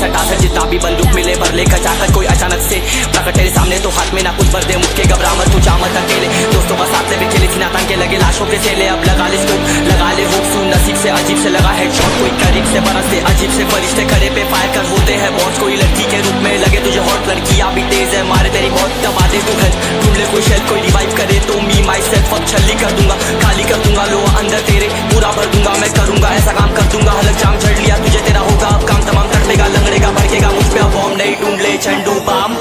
सटा कर जितना भी बंदूक मिले भर ले खचाकर कोई अचानक से प्रकट तेरे सामने तो हाथ में ना कुछ भर दे मुक्के घबरा मत तू जा मत अकेले दोस्तों का साथ ले खेले थी नातान के लगे लाशों के सेले अब लगा ले स्कोप लगा ले होप सुन नसीब से अजीब से लगा हेडशॉट कोई करीब से बरसते अजीब से फरिश्ते खड़े पे फायर कर होते हैं बॉस कोई लड़की के रूप में लगे तुझे हॉट लड़की अभी तेज है मारे तेरी बहुत दबा दे तू हेल्प ढूंढ ले कोई शेल्फ कोई रिवाइव करे तो मी माई सेल्फ अब छल्ली कर दूंगा खाली कर दूंगा लो अंदर तेरे पूरा भर दूंगा मैं करूंगा ऐसा काम कर दूंगा हलक जाम झड़ लिया तुझे तेरा होगा अब काम तमाम तड़पेगा लंगड़ेगा भड़केगा मुझ पे अब बॉम्ब नहीं ढूंढ ले झंडू balm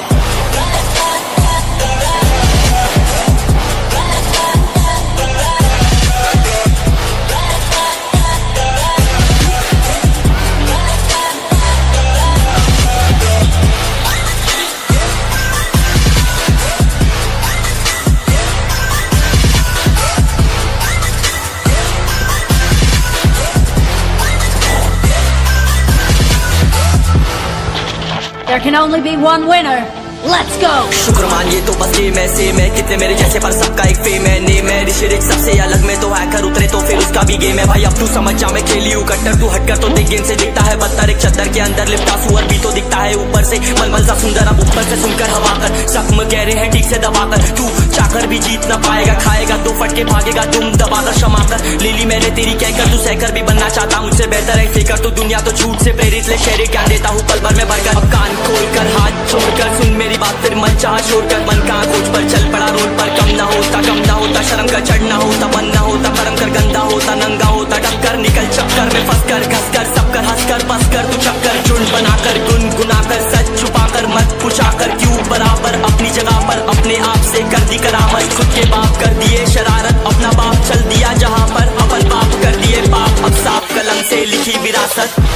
There can only be one winner. Let's go! शुक्र मानिए तो बस ये मैं से मैं कितने मेरे जैसे पर सबका एक फेम है ने मैं ऋषिरिक सबसे अलग में तो हैकर उतरे तो फिर उसका भी गेम है भाई अब तू समझ जा मैं खेली हूँ कट्टर तू हटकर तो देख गेम से दिखता है बदतर एक चद्दर के अंदर लिपटा सुअर भी तो दिखता है ऊपर से मलमल सा सुंदर अब ऊपर से सुनकर हवा कर जख्म कह रहे हैं ठीक से दबाकर तू चाकर भी जीत ना पाएगा खाएगा दो फटके भागेगा तुम दबाकर क्षमा कर ले ली मैंने तेरी कहकर तू सहकर भी बनना चाहता मुझसे बेहतर है फिकर तो दुनिया तो झूठ से प्रेरित ले शेरे क्या देता हूँ पल भर में भरकर अब कान खोल कर हाथ छोड़कर सुन मेरी बात फिर मन चाह छोड़कर मन कहाँ खोज पर चल पड़ा रोड पर कम ना होता शर्म का चढ़ना होता बन ना होता कर्म कर गंदा होता नंगा होता टक्कर निकल चक्कर में फंस कर घस कर सब कर हंस कर बस कर तू चक्कर झुंड बनाकर गुनगुना कर सच छुपा कर मत पूछा कर क्यों बराबर अपनी जगह पर अपने आप से कर दी करामत खुद के बाप कर दिए शरारत अपना बाप चल दिया जहाँ पर अपन बाप कर दिए बाप अब साफ कलम से लिखी विरासत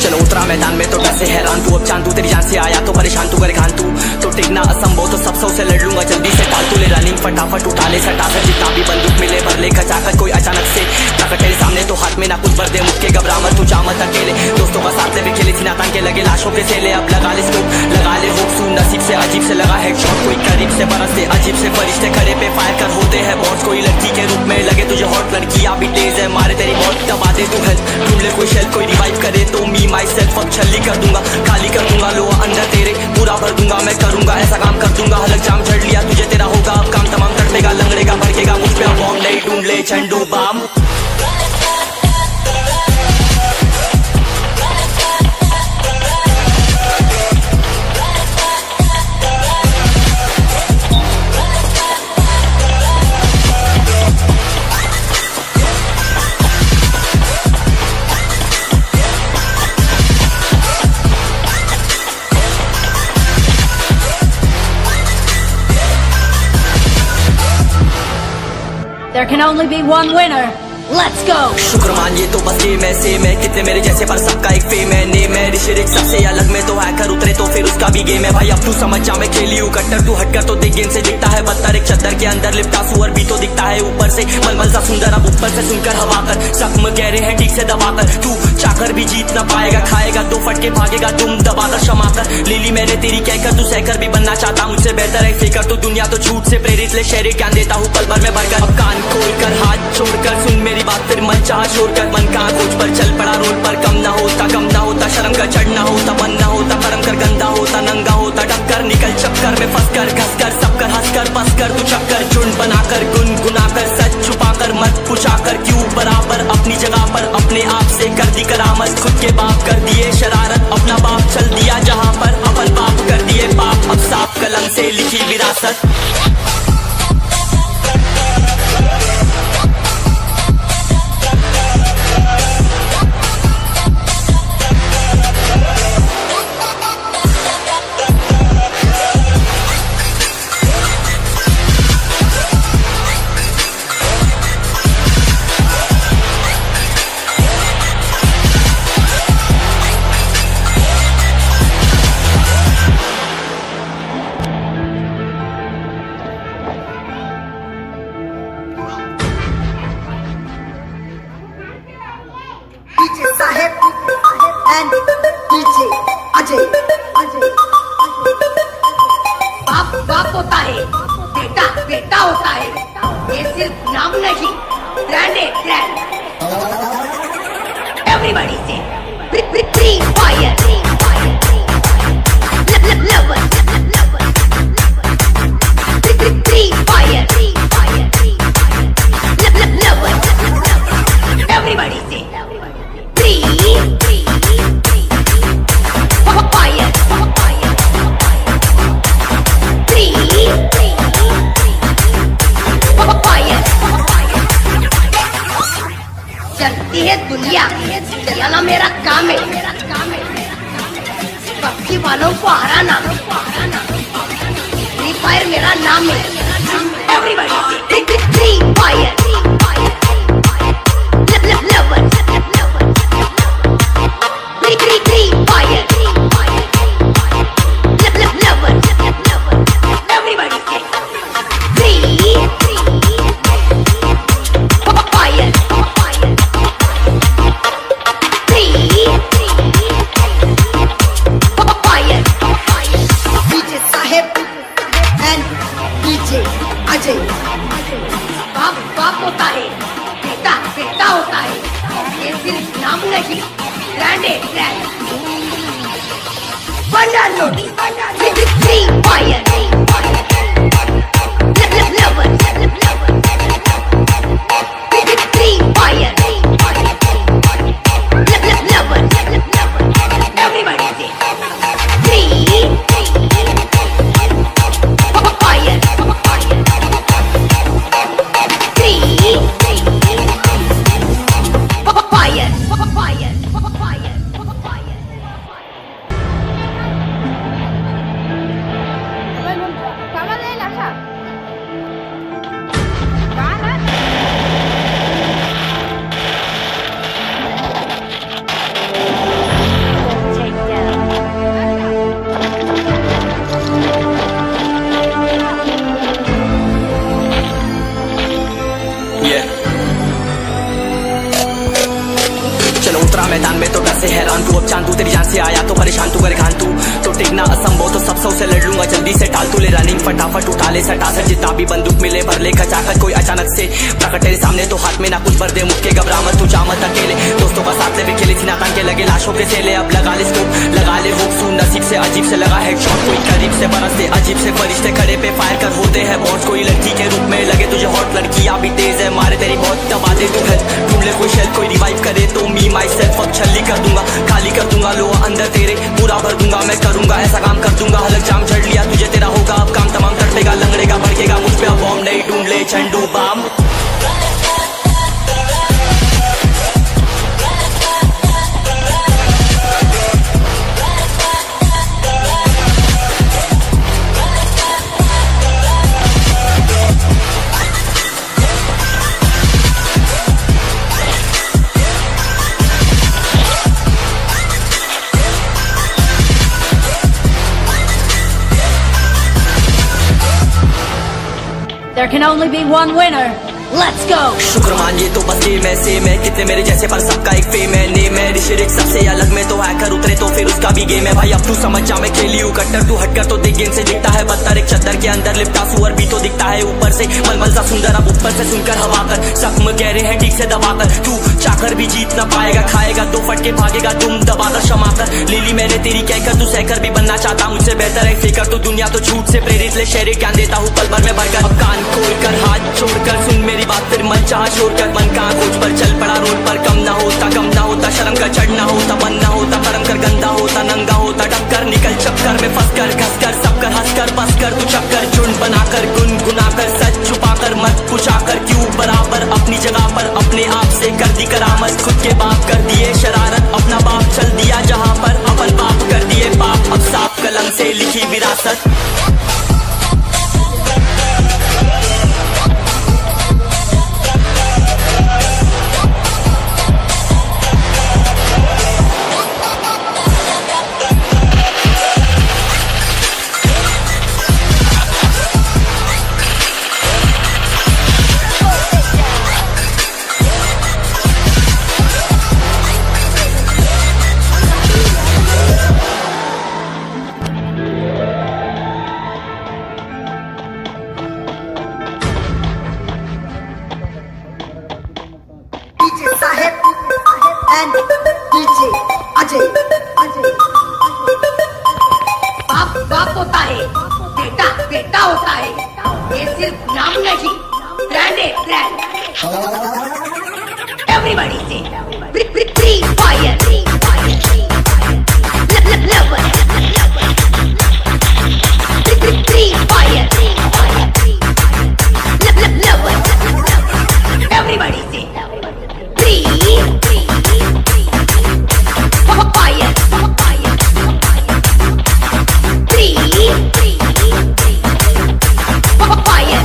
चलो उतरा मैदान में तो डसे हैरान तू अब चांद तू तेरी जान से आया तो परेशान तू करे खान तू तो टिकना असंभव तो सबसे उसे लड़ लूंगा जल्दी से टाल तू ले रनिंग फटाफट उठा ले सटा कर जितना भी बंदूक मिले भर ले खचाकर कोई अचानक से प्रकट तेरे सामने तो हाथ में ना कुछ भर दे मुक्के घबरा मत तू जा मत अकेले दोस्तों का साथ ले खेली थी नातान के लगे लाशों के सेले अब लगा ले स्कोप लगा ले होप सुन नसीब से अजीब से लगा हेडशॉट कोई करीब से बरसते अजीब से फरिश्ते खड़े पे फायर कर होते हैं बॉस कोई लड़की के रूप में लगे तुझे हॉट लड़की अभी तेज है मारे तेरी बहुत दबा दे तू हेल्प ढूंढ ले कोई शेल्फ कोई रिवाइव करे तो मी माई सेल्फ अब छल्ली कर दूंगा खाली कर दूंगा लो अंदर तेरे पूरा भर दूंगा मैं करूंगा ऐसा काम कर दूंगा हलक जाम झड़ लिया तुझे तेरा होगा अब काम तमाम तड़पेगा लंगड़ेगा भड़केगा मुझ पे अब बॉम्ब नहीं ढूंढ ले झंडू balm There can only be one winner. Let's go! शुक्र मानिए तो बस ये मैं से मैं कितने मेरे जैसे पर सबका एक फेम है ने मैं ऋषिरिक सबसे अलग में तो हैकर उतरे तो फिर उसका भी गेम है भाई अब तू समझ जा मैं खेली हूँ कट्टर तू हटकर तो देख गेम से दिखता है बदतर एक चद्दर के अंदर लिपटा सुअर भी तो दिखता है ऊपर से मलमल सा सुंदर अब ऊपर से सुनकर हवा कर जख्म कह रहे हैं ठीक से दबाकर तू चाकर भी जीत ना पाएगा खाएगा दो फटके भागेगा तुम दबाकर क्षमा कर ले ली मैंने तेरी कहकर तू सहकर भी बनना चाहता मुझसे बेहतर है फिकर तो दुनिया तो झूठ से प्रेरित ले शेरे ज्ञान देता हूँ पल भर में भरकर अब कान खोल कर हाथ छोड़कर सुन मेरी बात फिर मन चाह छोड़कर मन कहाँ खोज पर चल पड़ा रोड पर कम ना होता शर्म का चढ़ना होता बन ना होता कर्म कर गंदा होता नंगा होता टक्कर निकल चक्कर में फंस कर घस कर सब कर हंस कर बस कर तू चक्कर झुंड बनाकर गुनगुना कर सच छुपा कर मत पूछा कर क्यों बराबर अपनी जगह पर अपने आप से कर दी करामत सियासत। DJ Saheb and DJ Ajay. बाप बाप होता है, बेटा बेटा होता है। ये सिर्फ नाम नहीं, ब्रांड है ब्रांड। एवरीबॉडी से Free Fire lover Free Fire lover everybody से फ्री फायर चलती है दुनिया, चलाना मेरा काम है। पबजी वालों को हराना, फ्री फायर मेरा नाम है। Everybody Free Fire lover Free Fire lover everybody से Free Fire DJ Saheb and DJ Ajay. बाप बाप होता है, बेटा बेटा होता है। ये सिर्फ नाम नहीं, ब्रांड है ब्रांड। बंडा Free Fire lover Free Fire lover everybody से फ्री फायर चलो उतरा मैदान में तो डर से हैरान तू, अब चांद तू तेरी जान से आया तो परेशान तू करे खान तू तो टिकना असंभव तो सब से लड़ लूंगा जल्दी से टाल तू ले रनिंग फटाफट उठा ले सटा सर जितना भी बंदूक मिले भर ले खचाखत कोई अचानक से प्रकट तेरे सामने तो हाथ में ना कुछ भर दे मुक्के घबरा मत तू जा मत अकेले दोस्तों का साथ भी खेली थी नातान के लगे लाशों के सेले अब लगा ले स्कोप लगा ले हुक सू नसीब से अजीब से लगा हेडशॉट कोई करीब से बरसते अजीब से फरिश्ते खड़े पे फायर कर होते हैं बॉस कोई लड़की के रूप में लगे तुझे हॉट लड़कियां भी तेज है मारे तेरी बहुत दबा दे तू है ढूंढ ले कोई शेल कोई रिवाइव करे तो मी माई सेल्फ अब छल्ली कर दूंगा खाली कर दूंगा लो अंदर तेरे पूरा भर दूंगा मैं करूंगा ऐसा काम कर दूंगा हलक जाम चढ़ लिया तुझे तेरा होगा अब काम तमाम तड़पेगा लंगड़ेगा भड़केगा मुझ पे अब बॉम्ब नहीं ढूंढ ले झंडू balm There can only be one winner. Let's go! शुक्र मानिए तो बस गेम ऐसे मैं कितने मेरे जैसे पर सबका एक फेम है नेम है ऋषिरिक सबसे अलग में तो हैकर उतरे तो फिर उसका भी गेम है भाई अब तू समझ जा मैं खेली हूँ कट्टर तू हटकर तो देख गेम से दिखता है बदतर एक चद्दर के अंदर लिपटा सुअर भी तो दिखता है ऊपर से मलमल सा सुंदर अब ऊपर से सुनकर हवा कर जख्म गहरे हैं ठीक से दबाकर तू चाकर भी जीत ना पाएगा खाएगा दो फटके भागेगा तुम दबाकर क्षमा कर लीली मैंने तेरी कहकर तू सहकर भी बनना चाहता मुझसे बेहतर है फेकर तो दुनिया तो झूठ से प्रेरित ले शहरी ज्ञान देता हूँ पल भर में भरकर अब कान खोल कर हाथ छोड़कर सुन मेरी बात फिर मन चाह शोर कर मन कहाँ खोज पर चल पड़ा रोड पर कम ना होता शर्म का चढ़ना होता मन ना होता कर्म कर गंदा होता नंगा होता टक्कर निकल चक्कर में फंस कर घस कर सब कर हंस कर बस कर तू चक्कर झुंड बना बराबर अपनी जगह पर अपने आप से कर दी करामत खुद के बाप कर दिए शरारत अपना बाप चल दिया जहां पर अपन बाप कर दिए बाप अब साफ कलम से लिखी विरासत DJ Saheb and DJ Ajay. बाप बाप होता है, बेटा बेटा होता है, ये सिर्फ नाम नहीं, ब्रांड है ब्रांड। एवरीबॉडी से Free Fire, lover, Free Fire, lover, everybody से फ्री फायर,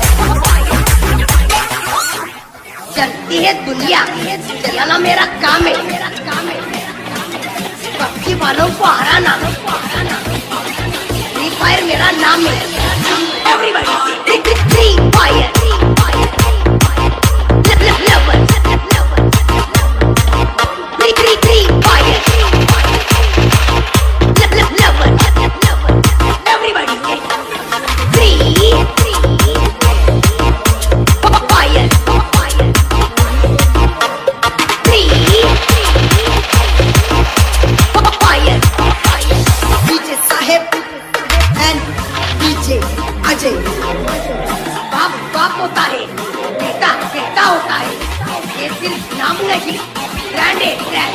चलती है दुनिया, चलाना मेरा काम है, पबजी वालों को हराना, फ्री फायर मेरा नाम है। Everybody Free Fire, lover, Free Fire, lover, everybody Free Fire, DJ Saheb and DJ Ajay. बाप बाप होता है, बेटा बेटा होता है, ये सिर्फ नाम नहीं, ब्रांड है ब्रांड।